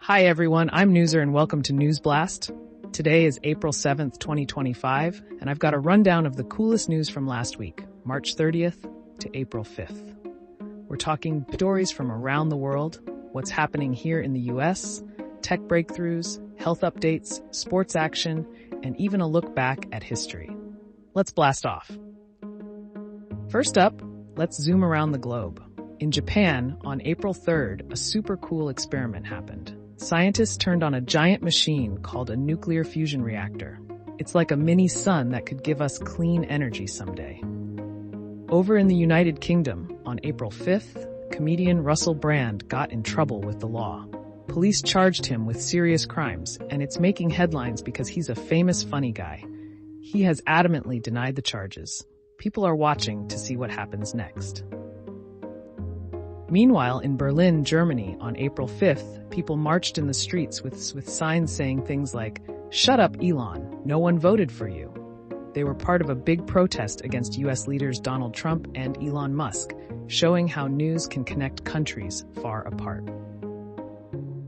Hi everyone, I'm Newser and welcome to News Blast. Today is April 7th, 2025, and I've got a rundown of the coolest news from last week, March 30th to April 5th. We're talking stories from around the world, what's happening here in the US, tech breakthroughs, health updates, sports action, and even a look back at history. Let's blast off. First up, let's zoom around the globe. In Japan, on April 3rd, a super cool experiment happened. Scientists turned on a giant machine called a nuclear fusion reactor. It's like a mini sun that could give us clean energy someday. Over in the United Kingdom, on April 5th, comedian Russell Brand got in trouble with the law. Police charged him with serious crimes, and it's making headlines because he's a famous funny guy. He has adamantly denied the charges. People are watching to see what happens next. Meanwhile, in Berlin, Germany, on April 5th, people marched in the streets with signs saying things like, "Shut up, Elon, no one voted for you." They were part of a big protest against US leaders Donald Trump and Elon Musk, showing how news can connect countries far apart.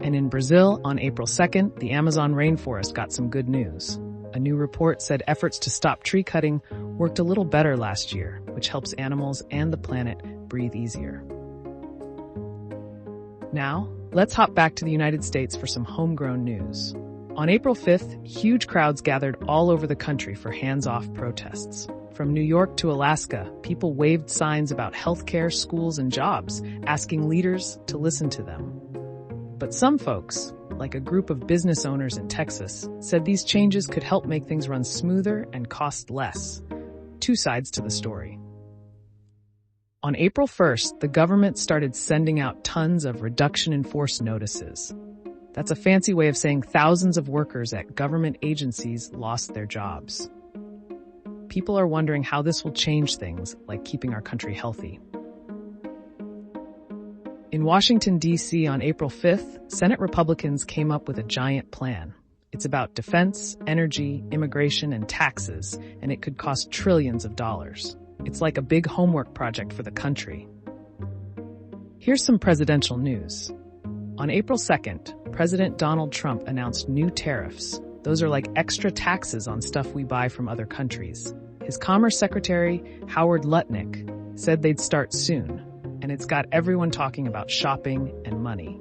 And in Brazil, on April 2nd, the Amazon rainforest got some good news. A new report said efforts to stop tree cutting worked a little better last year, which helps animals and the planet breathe easier. Now, let's hop back to the United States for some homegrown news. On April 5th, huge crowds gathered all over the country for hands-off protests. From New York to Alaska, people waved signs about healthcare, schools, and jobs, asking leaders to listen to them. But some folks, like a group of business owners in Texas, said these changes could help make things run smoother and cost less. Two sides to the story. On April 1st, the government started sending out tons of reduction in force notices. That's a fancy way of saying thousands of workers at government agencies lost their jobs. People are wondering how this will change things, like keeping our country healthy. In Washington, D.C. on April 5th, Senate Republicans came up with a giant plan. It's about defense, energy, immigration, and taxes, and it could cost trillions of dollars. It's like a big homework project for the country. Here's some presidential news. On April 2nd, President Donald Trump announced new tariffs. Those are like extra taxes on stuff we buy from other countries. His Commerce Secretary, Howard Lutnick, said they'd start soon. And it's got everyone talking about shopping and money.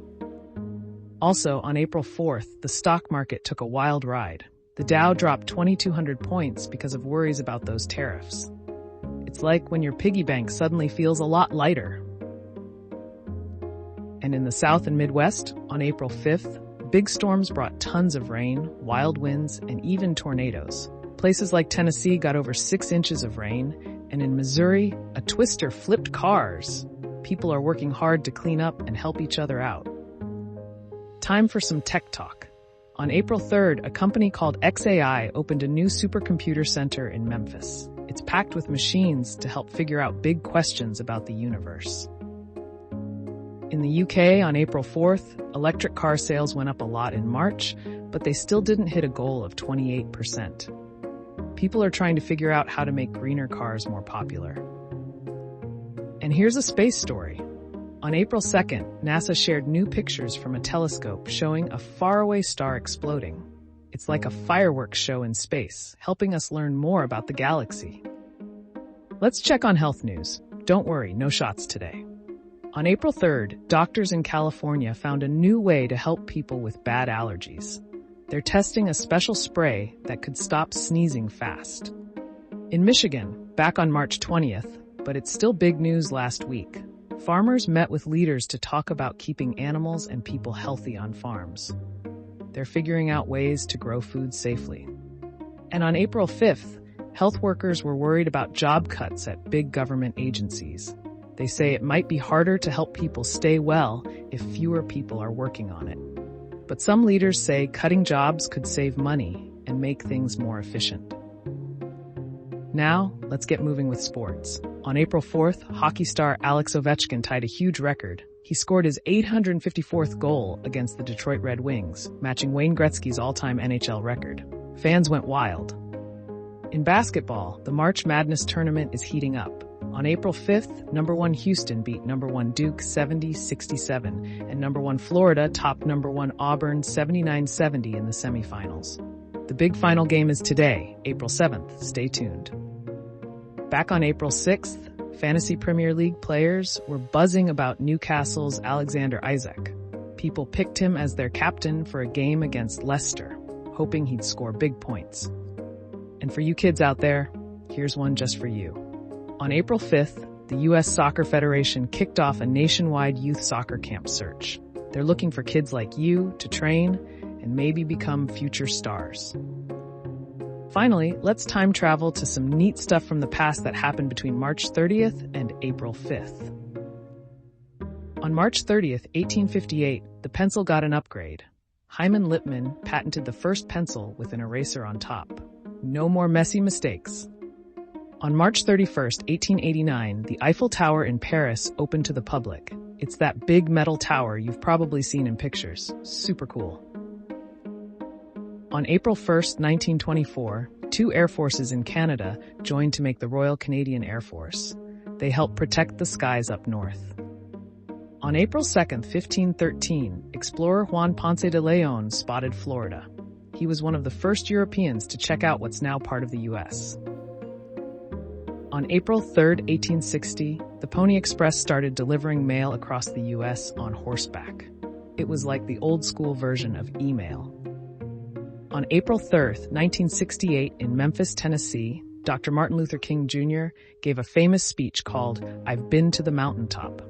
Also, on April 4th, the stock market took a wild ride. The Dow dropped 2,200 points because of worries about those tariffs. It's like when your piggy bank suddenly feels a lot lighter. And in the South and Midwest, on April 5th, big storms brought tons of rain, wild winds, and even tornadoes. Places like Tennessee got over 6 inches of rain, and in Missouri, a twister flipped cars. People are working hard to clean up and help each other out. Time for some tech talk. On April 3rd, a company called xAI opened a new supercomputer center in Memphis. It's packed with machines to help figure out big questions about the universe. In the UK, on April 4th, electric car sales went up a lot in March, but they still didn't hit a goal of 28%. People are trying to figure out how to make greener cars more popular. And here's a space story. On April 2nd, NASA shared new pictures from a telescope showing a faraway star exploding. It's like a fireworks show in space, helping us learn more about the galaxy. Let's check on health news. Don't worry, no shots today. On April 3rd, doctors in California found a new way to help people with bad allergies. They're testing a special spray that could stop sneezing fast. In Michigan, back on March 20th, but it's still big news last week, farmers met with leaders to talk about keeping animals and people healthy on farms. They're figuring out ways to grow food safely. And on April 5th, health workers were worried about job cuts at big government agencies. They say it might be harder to help people stay well if fewer people are working on it. But some leaders say cutting jobs could save money and make things more efficient. Now, let's get moving with sports. On April 4th, hockey star Alex Ovechkin tied a huge record. He scored his 854th goal against the Detroit Red Wings, matching Wayne Gretzky's all-time NHL record. Fans went wild. In basketball, the March Madness tournament is heating up. On April 5th, number 1 Houston beat number 1 Duke 70-67, and number 1 Florida topped number 1 Auburn 79-70 in the semifinals. The big final game is today, April 7th. Stay tuned. Back on April 6th, Fantasy Premier League players were buzzing about Newcastle's Alexander Isak. People picked him as their captain for a game against Leicester, hoping he'd score big points. And for you kids out there, here's one just for you. On April 5th, the U.S. Soccer Federation kicked off a nationwide youth soccer camp search. They're looking for kids like you to train and maybe become future stars. Finally, let's time travel to some neat stuff from the past that happened between March 30th and April 5th. On March 30th, 1858, the pencil got an upgrade. Hyman Lipman patented the first pencil with an eraser on top. No more messy mistakes. On March 31st, 1889, the Eiffel Tower in Paris opened to the public. It's that big metal tower you've probably seen in pictures. Super cool. On April 1st, 1924, 2 air forces in Canada joined to make the Royal Canadian Air Force. They helped protect the skies up north. On April 2nd, 1513, explorer Juan Ponce de Leon spotted Florida. He was one of the first Europeans to check out what's now part of the U.S. On April 3rd, 1860, the Pony Express started delivering mail across the U.S. on horseback. It was like the old-school version of email. On April 3rd, 1968, in Memphis, Tennessee, Dr. Martin Luther King Jr. gave a famous speech called "I've Been to the Mountaintop."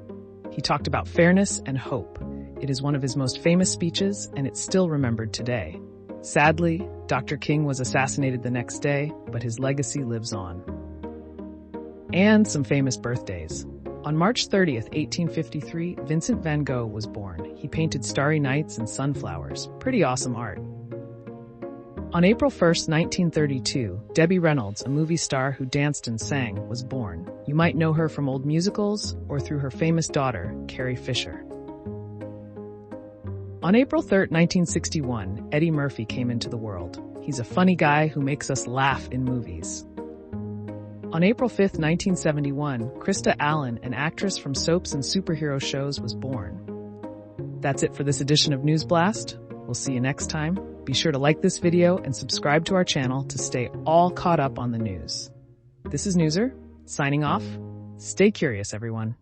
He talked about fairness and hope. It is one of his most famous speeches, and it's still remembered today. Sadly, Dr. King was assassinated the next day, but his legacy lives on. And some famous birthdays. On March 30th, 1853, Vincent van Gogh was born. He painted starry nights and sunflowers. Pretty awesome art. On April 1st, 1932, Debbie Reynolds, a movie star who danced and sang, was born. You might know her from old musicals or through her famous daughter, Carrie Fisher. On April 3rd, 1961, Eddie Murphy came into the world. He's a funny guy who makes us laugh in movies. On April 5th, 1971, Krista Allen, an actress from soaps and superhero shows, was born. That's it for this edition of News Blast. We'll see you next time. Be sure to like this video and subscribe to our channel to stay all caught up on the news. This is Newser, signing off. Stay curious, everyone.